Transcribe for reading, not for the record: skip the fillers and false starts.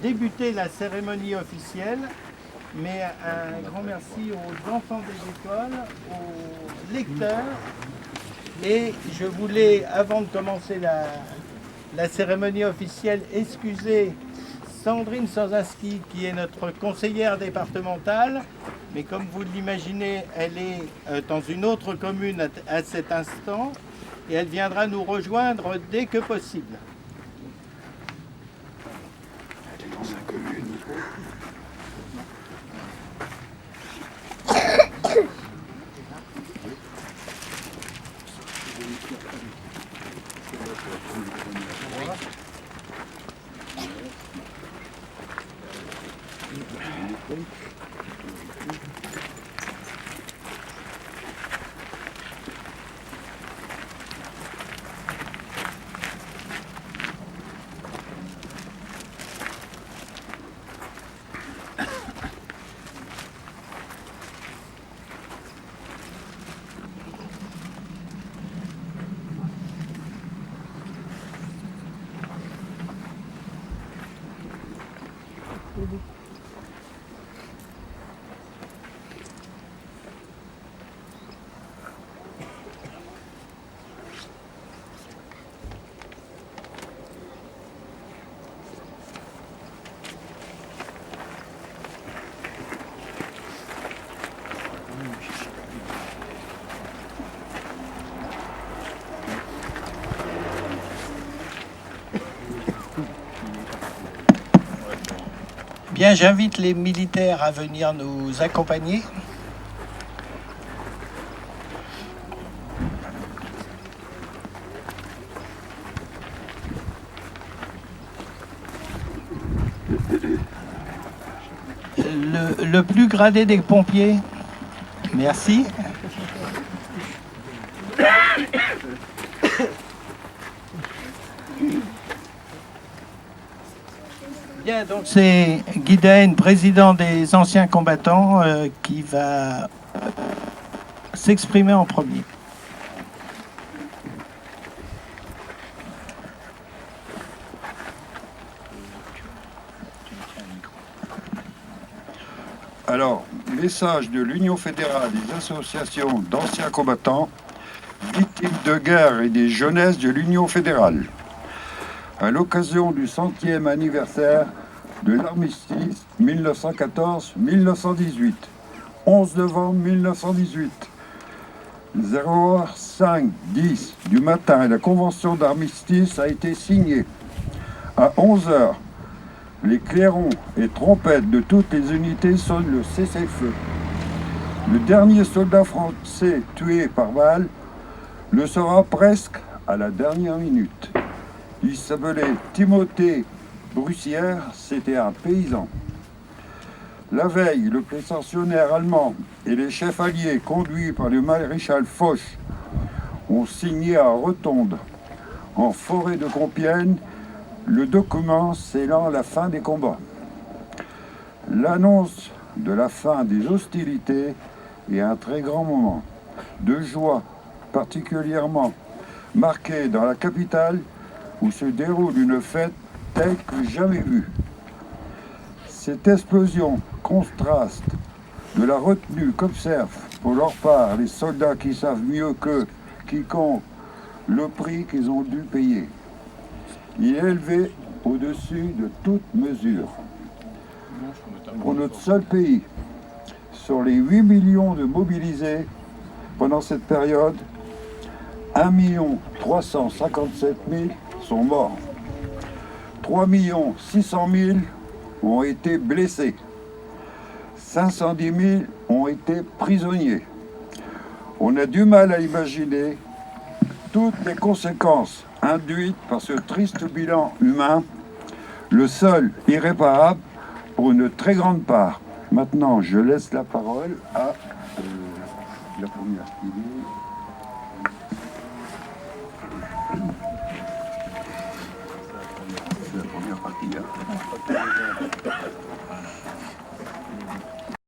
débuter la cérémonie officielle, mais un grand merci aux enfants des écoles, aux lecteurs. Et je voulais, avant de commencer la cérémonie officielle, excuser Sandrine Sanzaski, qui est notre conseillère départementale, mais comme vous l'imaginez, elle est dans une autre commune à cet instant, et elle viendra nous rejoindre dès que possible. Elle est dans sa commune. Bien, j'invite les militaires à venir nous accompagner. Le plus gradé des pompiers. Merci. Bien, donc c'est Guidaine, président des anciens combattants, qui va s'exprimer en premier. Alors, message de l'Union fédérale des associations d'anciens combattants, victimes de guerre et des jeunesses de l'Union fédérale. À l'occasion du 100e anniversaire de l'armistice 1914-1918, 11 novembre 1918, 0h05-10 du matin, et la convention d'armistice a été signée. À 11h, les clairons et trompettes de toutes les unités sonnent le cessez-le-feu. Le dernier soldat français tué par balle le sera presque à la dernière minute. Il s'appelait Timothée Brussière, c'était un paysan. La veille, le précensionnaire allemand et les chefs alliés, conduits par le maréchal Foch, ont signé à Rotonde, en forêt de Compiègne, le document scellant la fin des combats. L'annonce de la fin des hostilités est un très grand moment de joie, particulièrement marqué dans la capitale où se déroule une fête telle que jamais vue. Cette explosion contraste de la retenue qu'observent pour leur part les soldats qui savent mieux que quiconque le prix qu'ils ont dû payer. Il est élevé au-dessus de toute mesure. Pour notre seul pays, sur les 8 millions de mobilisés pendant cette période, 1 357 000 sont morts. 3 600 000 ont été blessés. 510 000 ont été prisonniers. On a du mal à imaginer toutes les conséquences induites par ce triste bilan humain, le seul irréparable pour une très grande part. Maintenant, je laisse la parole à la première idée. C'est la première partie.